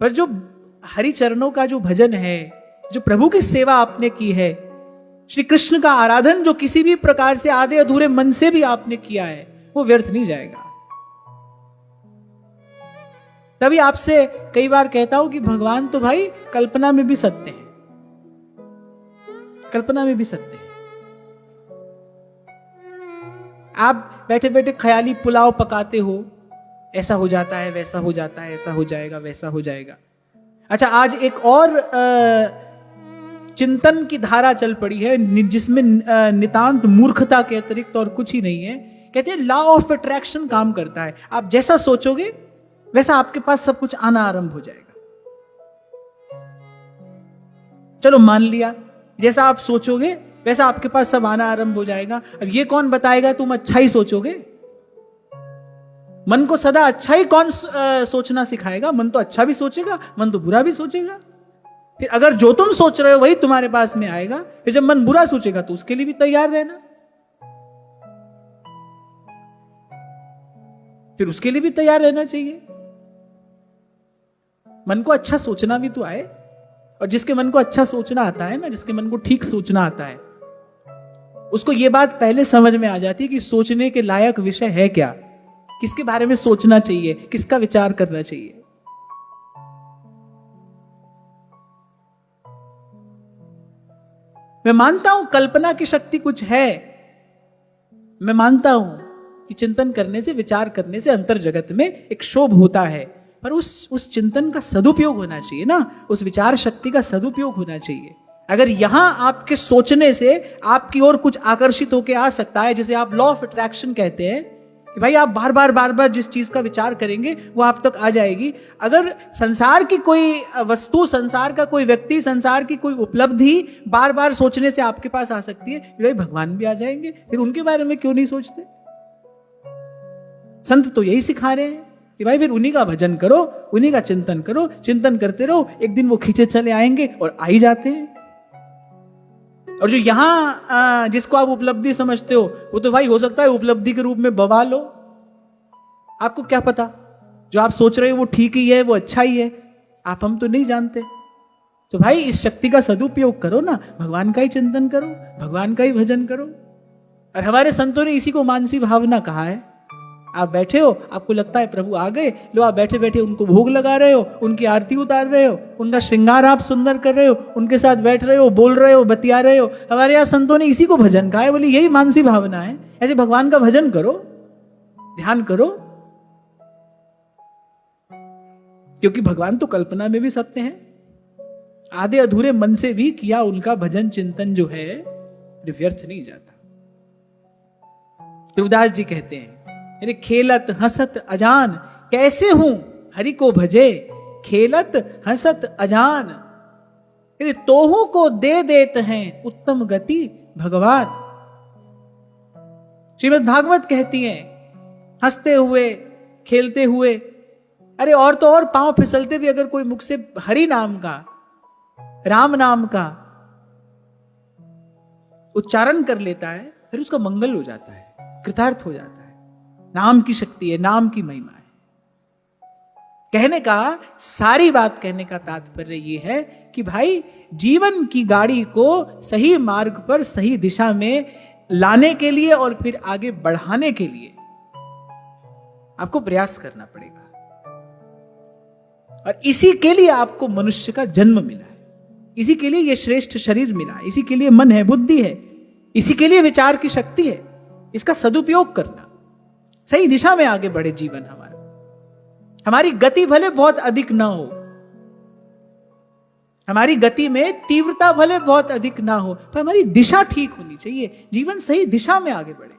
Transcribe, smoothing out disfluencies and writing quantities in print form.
पर जो हरि चरणों का जो भजन है, जो प्रभु की सेवा आपने की है, श्री कृष्ण का आराधन जो किसी भी प्रकार से आधे अधूरे मन से भी आपने किया है, वो व्यर्थ नहीं जाएगा। तभी आपसे कई बार कहता हूं कि भगवान तो भाई कल्पना में भी सत्य है, कल्पना में भी सत्य है। आप बैठे बैठे ख्याली पुलाव पकाते हो, ऐसा हो जाता है, वैसा हो जाता है, ऐसा हो जाएगा, वैसा हो जाएगा। अच्छा, आज एक और चिंतन की धारा चल पड़ी है जिसमें नितांत मूर्खता के अतिरिक्त और कुछ ही नहीं है। कहते हैं लॉ ऑफ अट्रैक्शन काम करता है। आप जैसा सोचोगे वैसा आपके पास सब कुछ आना आरंभ हो जाएगा। चलो मान लिया, जैसा आप सोचोगे वैसा आपके पास सब आना आरंभ हो जाएगा। अब ये कौन बताएगा तुम अच्छा ही सोचोगे? मन को सदा अच्छा ही कौन सोचना सिखाएगा? मन तो अच्छा भी सोचेगा, मन तो बुरा भी सोचेगा। फिर अगर जो तुम सोच रहे हो वही तुम्हारे पास में आएगा, फिर जब मन बुरा सोचेगा तो उसके लिए भी तैयार रहना, फिर उसके लिए भी तैयार रहना चाहिए। मन को अच्छा सोचना भी तो आए, और जिसके मन को अच्छा सोचना आता है ना, जिसके मन को ठीक सोचना आता है, उसको यह बात पहले समझ में आ जाती है कि सोचने के लायक विषय है क्या, किसके बारे में सोचना चाहिए, किसका विचार करना चाहिए। मैं मानता हूं कल्पना की शक्ति कुछ है, मैं मानता हूं कि चिंतन करने से, विचार करने से अंतर जगत में एक शोभ होता है, पर उस चिंतन का सदुपयोग होना चाहिए ना, उस विचार शक्ति का सदुपयोग होना चाहिए। अगर यहां आपके सोचने से आपकी ओर कुछ आकर्षित होकर आ सकता है, जिसे आप लॉ ऑफ अट्रैक्शन कहते हैं, कि भाई आप बार बार जिस चीज का विचार करेंगे वो आप तक आ जाएगी। अगर संसार की कोई वस्तु, संसार का कोई व्यक्ति, संसार की कोई उपलब्धि बार बार सोचने से आपके पास आ सकती है, फिर भगवान भी आ जाएंगे, फिर उनके बारे में क्यों नहीं सोचते? संत तो यही सिखा रहे हैं कि भाई फिर उन्हीं का भजन करो, उन्हीं का चिंतन करो, चिंतन करते रहो, एक दिन वो खींचे चले आएंगे और आ ही जाते हैं। और जो यहां जिसको आप उपलब्धि समझते हो, वो तो भाई हो सकता है उपलब्धि के रूप में बवाल हो। आपको क्या पता, जो आप सोच रहे हो वो ठीक ही है, वो अच्छा ही है, हम तो नहीं जानते। तो भाई इस शक्ति का सदुपयोग करो ना, भगवान का ही चिंतन करो, भगवान का ही भजन करो। और हमारे संतों ने इसी को मानसी भावना कहा है। आप बैठे हो, आपको लगता है प्रभु आ गए, लो आप बैठे बैठे उनको भोग लगा रहे हो, उनकी आरती उतार रहे हो, उनका श्रृंगार आप सुंदर कर रहे हो, उनके साथ बैठ रहे हो, बोल रहे हो, बतिया रहे हो। हमारे यहाँ संतों ने इसी को भजन कहा है, बोले यही मानसी भावना है। ऐसे भगवान का भजन करो, ध्यान करो, क्योंकि भगवान तो कल्पना में भी सत्य है। आधे अधूरे मन से भी किया उनका भजन चिंतन जो है व्यर्थ नहीं जाता। ध्रुवदास जी कहते हैं, अरे खेलत हंसत अजान कैसे हूं हरि को भजे, खेलत हंसत अजान, अरे तोहू को दे देते हैं उत्तम गति भगवान। श्रीमद् भागवत कहती हैं, हंसते हुए, खेलते हुए, अरे और तो और पांव फिसलते भी अगर कोई मुख से हरि नाम का, राम नाम का उच्चारण कर लेता है, फिर उसका मंगल हो जाता है, कृतार्थ हो जाता है। नाम की शक्ति है, नाम की महिमा है। कहने का, सारी बात कहने का तात्पर्य यह है कि भाई जीवन की गाड़ी को सही मार्ग पर, सही दिशा में लाने के लिए और फिर आगे बढ़ाने के लिए आपको प्रयास करना पड़ेगा। और इसी के लिए आपको मनुष्य का जन्म मिला है, इसी के लिए यह श्रेष्ठ शरीर मिला है, इसी के लिए मन है, बुद्धि है, इसी के लिए विचार की शक्ति है। इसका सदुपयोग करना, सही दिशा में आगे बढ़े जीवन हमारा। हमारी गति भले बहुत अधिक ना हो, हमारी गति में तीव्रता भले बहुत अधिक ना हो, पर हमारी दिशा ठीक होनी चाहिए, जीवन सही दिशा में आगे बढ़े।